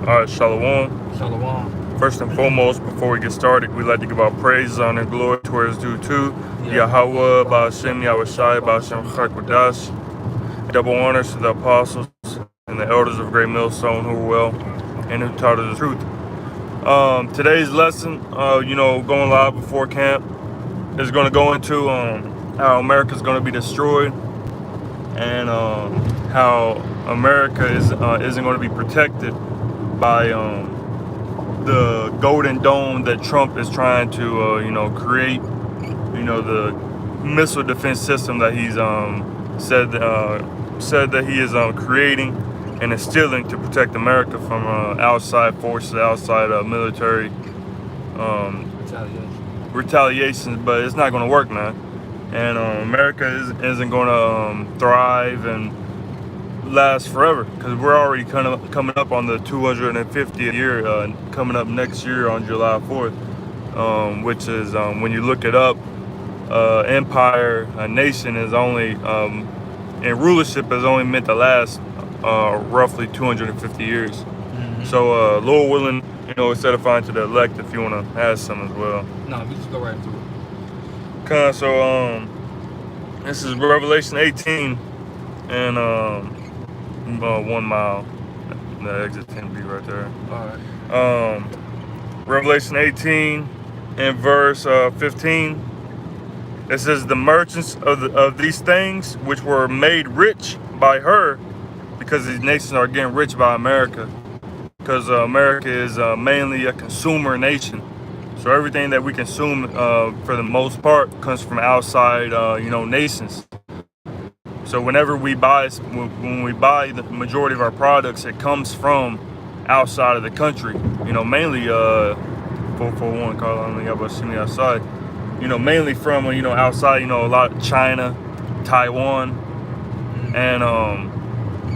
All right, Shalom. Shalom. First and foremost, before we get started, we'd like to give our praise, honor, and glory to where it's due to Yahweh, Ba'ashem, Yahushai, Ba'ashem, Chakwadash. Double honors to the apostles and the elders of Great Millstone who were well and who taught us the truth. Today's lesson, going live before camp, is going to go into how America's going to be destroyed and how America isn't going to be protected by the Golden Dome that Trump is trying to create. The missile defense system that he's said that he is creating and instilling to protect America from outside forces, outside military retaliations. But it's not going to work, man. And America isn't going to thrive and last forever, because we're already coming up on the 250th year, coming up next year on July 4th, which is, when you look it up, empire, a nation is only, and rulership is only meant to last roughly 250 years. Mm-hmm. So, Lord willing, it's edifying to the elect if you want to add some as well. No, we just go right into it. Okay, so, this is Revelation 18 and 1 mile. The exit 10B right there. All right. Revelation 18 and verse 15. It says, the merchants of these things which were made rich by her, because these nations are getting rich by America, because America is mainly a consumer nation. So everything that we consume, for the most part, comes from outside, nations. So whenever we buy, when we buy the majority of our products, it comes from outside of the country. Mainly, for one, Carl, I don't think y'all see me outside. Mainly from, outside, a lot of China, Taiwan, and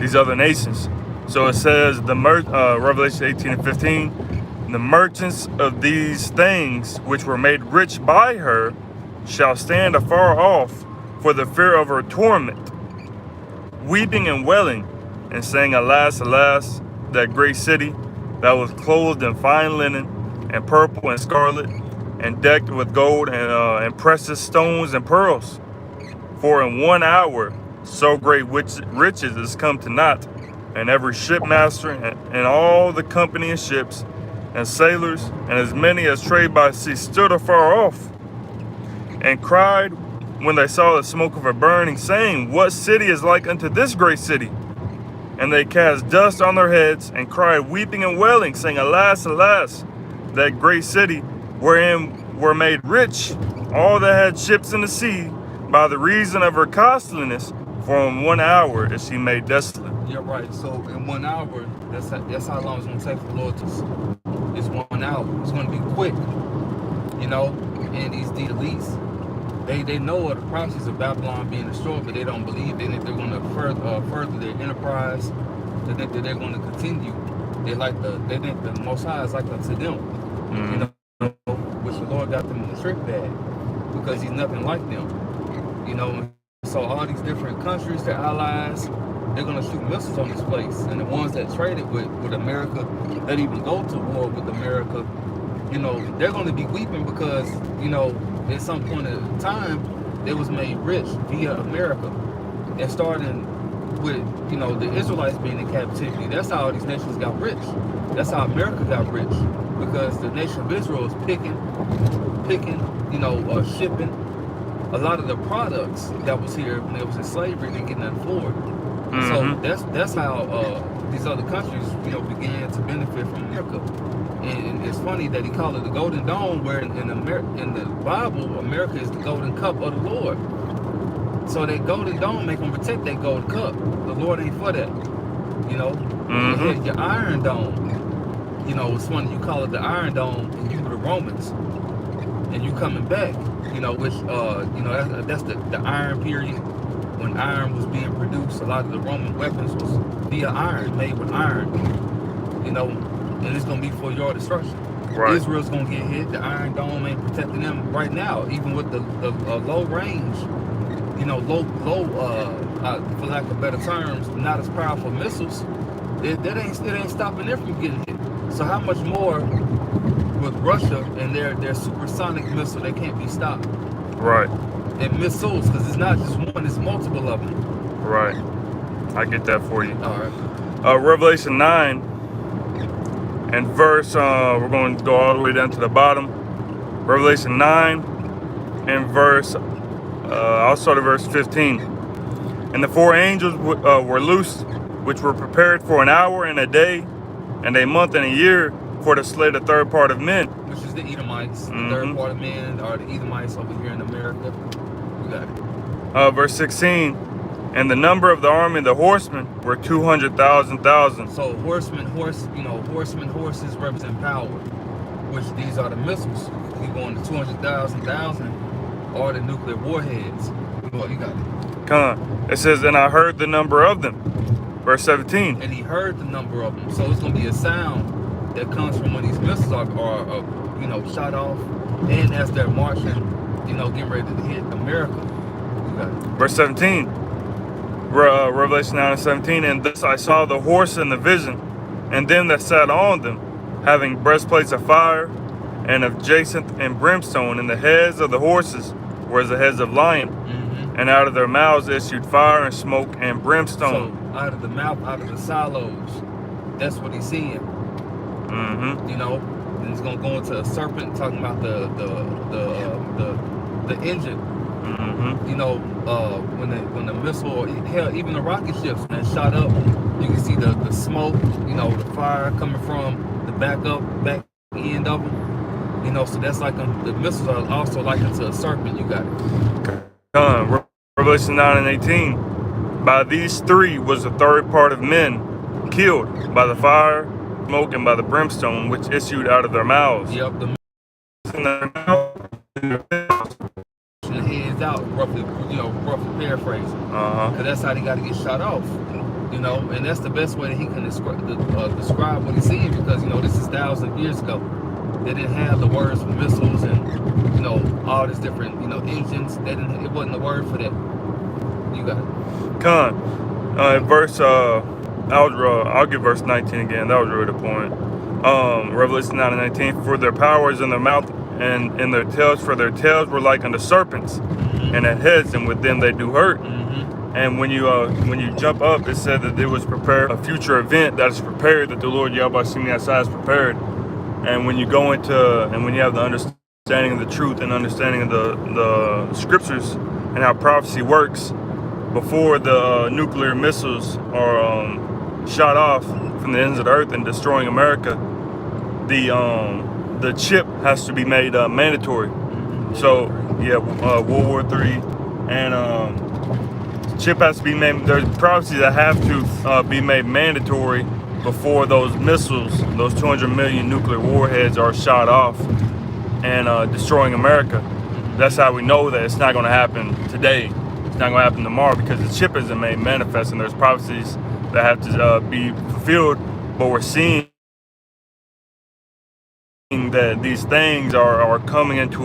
these other nations. So it says, Revelation 18 and 15, the merchants of these things which were made rich by her shall stand afar off for the fear of her torment, weeping and wailing, and saying, alas, alas, that great city that was clothed in fine linen, and purple and scarlet, and decked with gold and precious stones and pearls. For in 1 hour so great riches is come to naught, and every shipmaster and all the company of ships and sailors, and as many as trade by sea, stood afar off, and cried when they saw the smoke of her burning, saying, what city is like unto this great city? And they cast dust on their heads, and cried, weeping and wailing, saying, alas, alas, that great city, wherein were made rich all that had ships in the sea, by the reason of her costliness, for in 1 hour is she made desolate. Yeah, right. So in 1 hour, that's how long it's going to take for the Lord to. It's 1 hour. It's going to be quick, and these elites, They know of the prophecies of Babylon being destroyed, but they don't believe in it. They're going to further their enterprise. They think that they're going to continue. They think the Most High is like unto them, which the Lord got them in the trick bag, because He's nothing like them, So all these different countries, their allies, they're going to shoot missiles on this place, and the ones that traded with America, that even go to war with America, they're going to be weeping because, at some point in time, they was made rich via America. And starting with, the Israelites being in captivity, that's how all these nations got rich. That's how America got rich, because the nation of Israel is picking, shipping a lot of the products that was here when they was in slavery and getting that forward. Mm-hmm. So that's how these other countries, began to benefit from America. And it's funny that he called it the Golden Dome, where in the Bible, America is the golden cup of the Lord. So that Golden Dome make them protect that golden cup. The Lord ain't for that, Mm-hmm. Your Iron Dome, it's funny you call it the Iron Dome, and you were the Romans, and you coming back, which that's the Iron period, when iron was being produced. A lot of the Roman weapons was via iron, made with iron, and it's going to be for your destruction. Right. Israel's going to get hit. The Iron Dome ain't protecting them right now, even with the low range, for lack of better terms, not as powerful missiles. It ain't stopping them from getting hit. So how much more with Russia and their supersonic missile, they can't be stopped. Right. And missiles, because it's not just one, it's multiple of them. Right. I get that for you. All right. Revelation 9 and verse, we're going to go all the way down to the bottom. Revelation 9 and verse, I'll start at verse 15. And the four angels were loosed, which were prepared for an hour and a day, and a month and a year, for to slay the third part of men. Which is the Edomites. The third part of men are the Edomites over here in America. You got it. Verse 16. And the number of the army of the horsemen were 200,000. So horsemen, horses represent power, which these are the missiles. You go on to 200,000 are the nuclear warheads. Well, you got it. It says, and I heard the number of them. Verse 17. And he heard the number of them. So it's going to be a sound that comes from when these missiles are shot off, and as they're marching, getting ready to hit America. You got it. Verse 17. Revelation 9 and 17. And thus I saw the horse in the vision, and them that sat on them, having breastplates of fire, and of jacinth and brimstone, and the heads of the horses were as the heads of lion. And out of their mouths issued fire and smoke and brimstone. So out of the mouth, out of the silos, that's what he's seeing. And it's gonna go into a serpent, talking about the engine. When the missile, or hell, even the rocket ships, when it shot up, you can see the smoke, the fire coming from the back end of them. So that's like the missiles are also likened to a serpent. You got it. Revelation 9 and 18. By these three was the third part of men killed, by the fire, smoke, and by the brimstone which issued out of their mouths. Yep. The heads out, roughly paraphrasing. Because that's how they got to get shot off. And that's the best way that he can describe what he's seeing, because this is thousands of years ago. They didn't have the words for missiles and all these different engines. It wasn't the word for that. You got it. Verse I'll give verse 19 again. That was really the point. Revelation 9 and 19. For their power is in their mouth and in their tails, for their tails were like unto serpents, and their heads, and with them they do hurt. And when you jump up, it said that it was prepared, a future event that is prepared, that the Lord Yahweh Shemi Asai has prepared. And when you go into, and when you have the understanding of the truth and understanding of the scriptures and how prophecy works, before the nuclear missiles are shot off from the ends of the earth and destroying America, the chip has to be made mandatory. So World War III, and chip has to be made. There's prophecies that have to be made mandatory before those missiles, those 200 million nuclear warheads, are shot off and destroying America. That's how we know that it's not going to happen today. It's not going to happen tomorrow, because the chip isn't made manifest, and there's prophecies that have to be fulfilled. But we're seeing that these things are coming into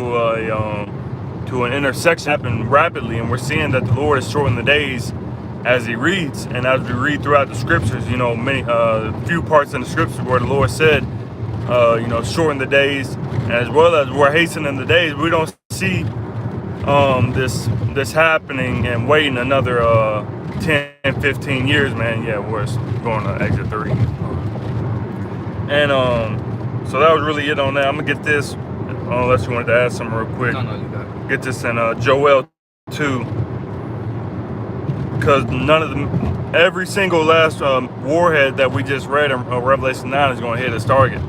to an intersection, happen rapidly, and we're seeing that the Lord is shortening the days as He reads, and as we read throughout the scriptures. Many few parts in the scriptures where the Lord said, shorten the days, as well as we're hastening the days. We don't see this happening and waiting another 10, 15 years, man. Yeah, we're going to exit 3. And so that was really it on that. I'm gonna get this, unless you wanted to add something real quick. No, you got it. Get this in Joel 2, because every single last warhead that we just read in Revelation 9 is going to hit its target.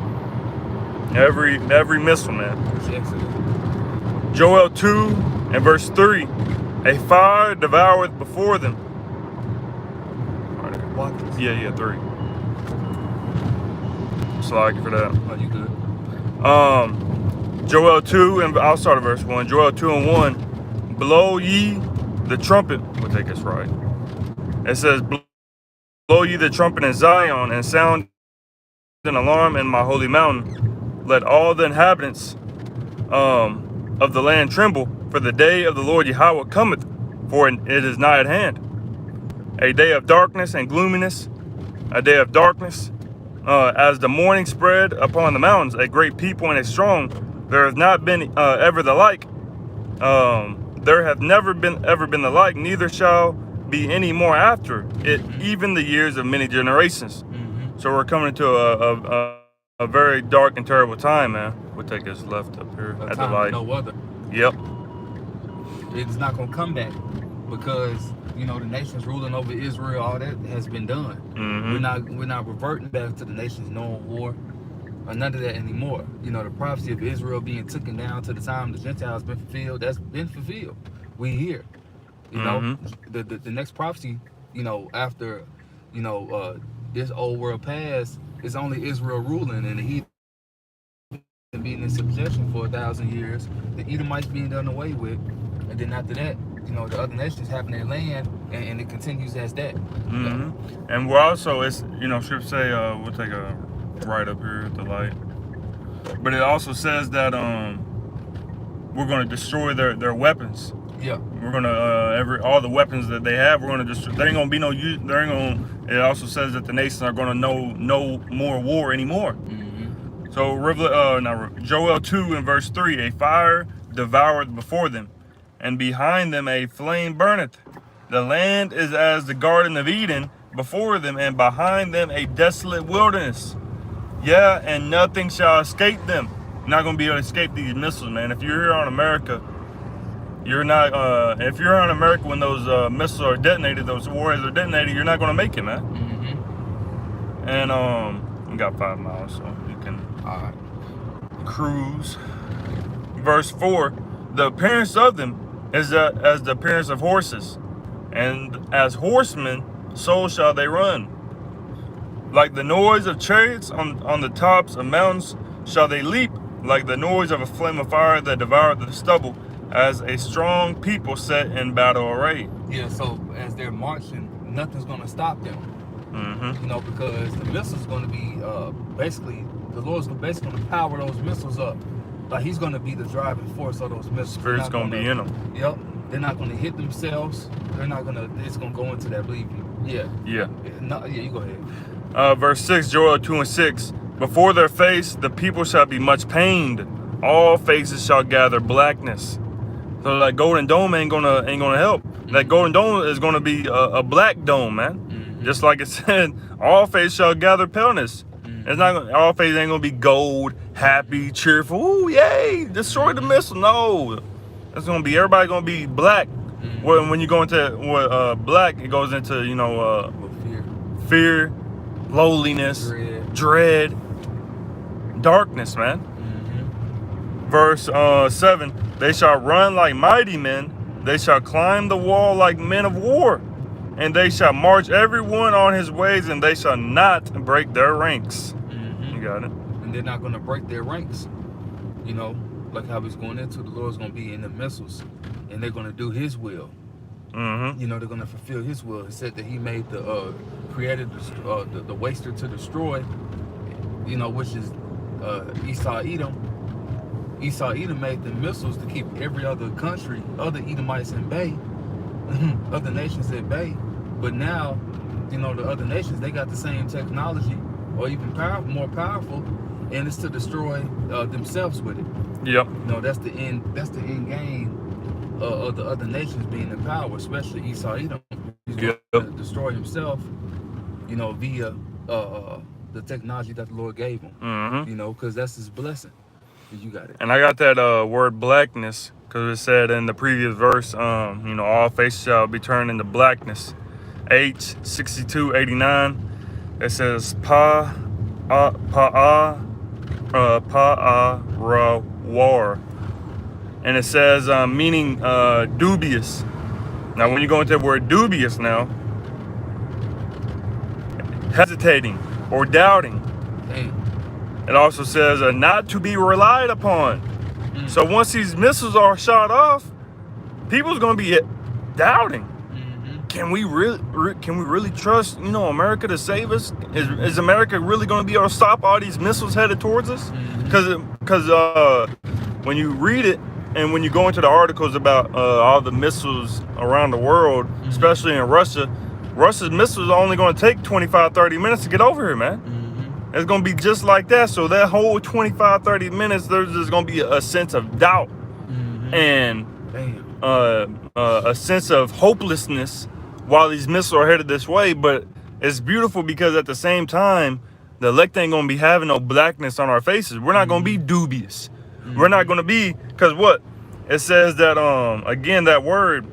Every missile, man. Joel 2 and verse 3. A fire devoureth before them. Yeah, 3. Slide for that. Oh, you good. Joel 2, and I'll start at verse 1. Joel 2 and 1. Blow ye the trumpet. We'll take this right. It says, blow ye the trumpet in Zion, and sound an alarm in my holy mountain. Let all the inhabitants of the land tremble, for the day of the Lord Yahweh cometh, for it is nigh at hand. A day of darkness and gloominess, a day of darkness As the morning spread upon the mountains, a great people and a strong, there has not been ever the like. There hath never been ever been the like, neither shall be any more after it, even the years of many generations. So we're coming into a very dark and terrible time, man. We'll take this left up here A at the time light. of no other. Yep. It's not gonna come back because the nations ruling over Israel, all that has been done. We're not reverting back to the nations knowing war or none of that anymore. The prophecy of Israel being taken down to the time the Gentiles been fulfilled, that's been fulfilled. We here. The next prophecy, after this old world passed, is only Israel ruling and the heathen being in subjection for 1,000 years, the Edomites being done away with, and then after that, the other nations having their land, and it continues as that. And we're also, it's scripture say, we'll take a right up here at the light, but it also says that we're going to destroy their weapons. Yeah. We're gonna all the weapons that they have, we're gonna destroy. There ain't gonna be no use. There ain't gonna. It also says that the nations are gonna know no more war anymore. So Joel 2 and verse 3, a fire devoureth before them, and behind them a flame burneth. The land is as the garden of Eden before them, and behind them a desolate wilderness. Yeah, and nothing shall escape them. You're not gonna be able to escape these missiles, man. If you're here on America, you're not. If you're on America when those missiles are detonated, those warheads are detonated, you're not gonna make it, man. And we got 5 miles, so you can cruise. Verse 4: the appearance of them is as the appearance of horses, and as horsemen, so shall they run. Like the noise of chariots on the tops of mountains shall they leap, like the noise of a flame of fire that devoured the stubble, as a strong people set in battle array. Yeah, so as they're marching, nothing's going to stop them. Because the missiles going to be basically, the Lord's basically going to power those missiles up. Like he's going to be the driving force of those missiles. Spirit's going to be in them. Yep. They're not going to hit themselves. They're not going to, it's going to go into that, believe me. Yeah. Yeah, you go ahead. Verse 6, Joel 2 and 6. Before their face, the people shall be much pained. All faces shall gather blackness. So that golden dome ain't gonna help. That golden dome is gonna be a black dome, man. Just like it said, all faces shall gather paleness. It's not gonna, all faces ain't gonna be gold, happy, cheerful. Ooh, yay! Destroy the missile. No, it's gonna be everybody gonna be black. When you go into black, it goes into fear, lowliness, dread, darkness, man. Verse 7. They shall run like mighty men. They shall climb the wall like men of war. And they shall march every one on his ways, and they shall not break their ranks. You got it. And they're not going to break their ranks. Like how he's going into, the Lord's going to be in the missiles. And they're going to do his will. They're going to fulfill his will. It said that he made created the waster to destroy, which is Esau, Edom. Esau, Edom made the missiles to keep every other country, other Edomites in bay, other nations at bay. But now, the other nations, they got the same technology or even more powerful, and it's to destroy themselves with it. Yep. That's the end game of the other nations being in power, especially Esau, Edom. He's going to destroy himself, via the technology that the Lord gave him. Because that's his blessing. You got it. And I got that word blackness because it said in the previous verse, all faces shall be turned into blackness. H6289, it says war, and it says meaning dubious. Now, when you go into the word dubious now, hesitating or doubting. It also says not to be relied upon. So once these missiles are shot off, people's gonna be doubting. Can we really trust America to save us? Is America really gonna be able to stop all these missiles headed towards us? Because when you read it and when you go into the articles about all the missiles around the world, especially in Russia, Russia's missiles are only going to take 25-30 minutes to get over here, man. It's going to be just like that. So that whole 25, 30 minutes, there's just going to be a sense of doubt and a sense of hopelessness while these missiles are headed this way. But it's beautiful because at the same time, the elect ain't going to be having no blackness on our faces. We're not going to be dubious. We're not going to be, because what? It says that, again, that word,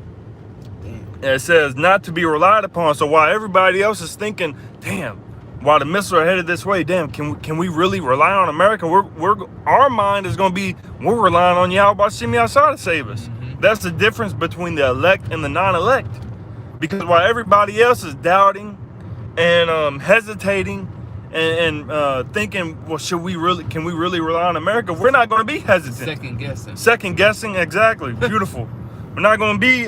it says not to be relied upon. So while everybody else is thinking, damn, while the missiles are headed this way, damn, can we really rely on America? Our mind is going to be, we're relying on Yahweh Shem Yahshua to save us. That's the difference between the elect and the non-elect. Because while everybody else is doubting and hesitating and thinking, well, can we really rely on America? We're not going to be hesitant. Second guessing, exactly. Beautiful. We're not going to be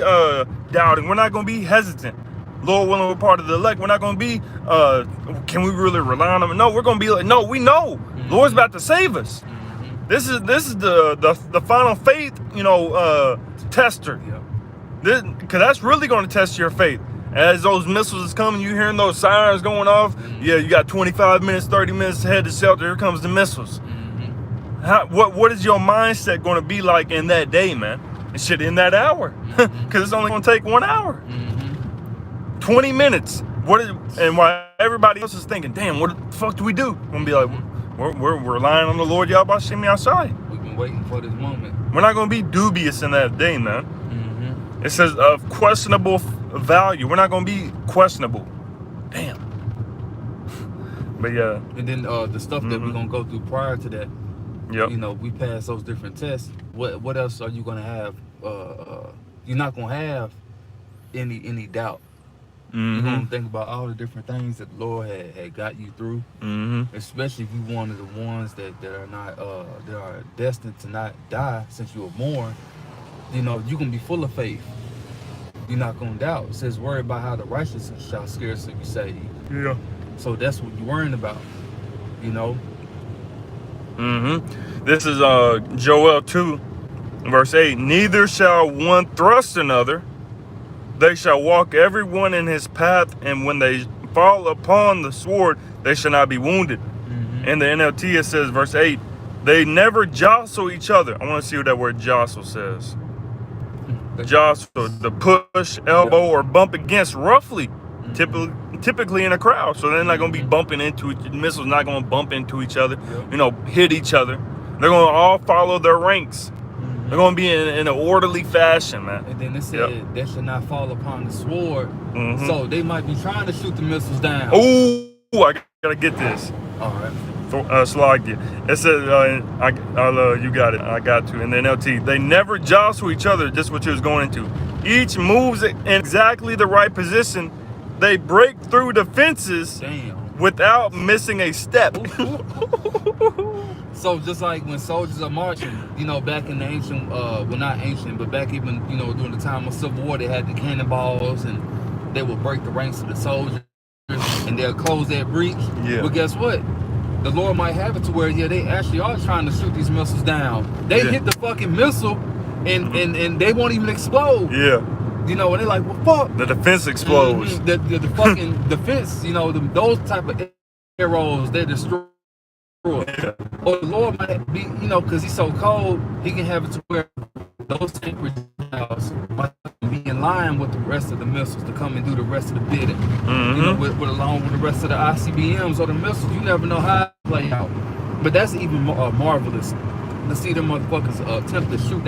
doubting. We're not going to be hesitant. Lord willing, we're part of the elect. We're not going to be, can we really rely on them? No, we're going to be like, no, we know. Lord's about to save us. This is the final faith, tester. Because that's really going to test your faith. As those missiles is coming, you hearing those sirens going off. Yeah, you got 25 minutes, 30 minutes to head to shelter. Here comes the missiles. What is your mindset going to be like in that day, man? And shit, in that hour. Because it's only going to take 1 hour. 20 minutes. And while everybody else is thinking, damn, what the fuck do we do? We're going to be like, we're relying on the Lord Yahweh Shem Yahshua. We've been waiting for this moment. We're not going to be dubious in that day, man. It says of questionable value. We're not going to be questionable. Damn. But yeah. And then the stuff that we're going to go through prior to that. Yep. We pass those different tests. What else are you going to have? You're not going to have any doubt. You're going to think about all the different things that the Lord had got you through. Especially if you're one of the ones that are not that are destined to not die since you were born. You're going to be full of faith. You're not going to doubt. It says, worry about how the righteous shall scarcely be saved. Yeah. So that's what you're worrying about, This is Joel 2, verse 8. Neither shall one thrust another. They shall walk every one in his path, and when they fall upon the sword, they shall not be wounded. In the NLT, it says, verse 8, they never jostle each other. I want to see what that word jostle says. Jostle, the push, elbow, or bump against roughly, typically in a crowd. So they're not going to be bumping into each other. The missiles not going to bump into each other, hit each other. They're going to all follow their ranks. They're going to be in an orderly fashion, man. And then it said they should not fall upon the sword. So they might be trying to shoot the missiles down. Ooh, I got to get this. All right. Slagia. It says, you got it. I got to. In the NLT, they never jostle each other. Just what you was going into. Each moves in exactly the right position. They break through the fences without missing a step. So just like when soldiers are marching, back in the ancient, well, not ancient, but back even, during the time of Civil War, they had the cannonballs and they would break the ranks of the soldiers and they'll close that breach. Yeah. But guess what? The Lord might have it to where, they actually are trying to shoot these missiles down. They hit the fucking missile and they won't even explode. Yeah. And they're like, well, fuck. The defense explodes. The fucking defense, those type of arrows, they destroy. Yeah. Or the Lord might be, because he's so cold, he can have it to where those tank projectiles might be in line with the rest of the missiles to come and do the rest of the bidding. Along with the rest of the ICBMs or the missiles. You never know how it play out. But that's even more marvelous to see them motherfuckers attempt to shoot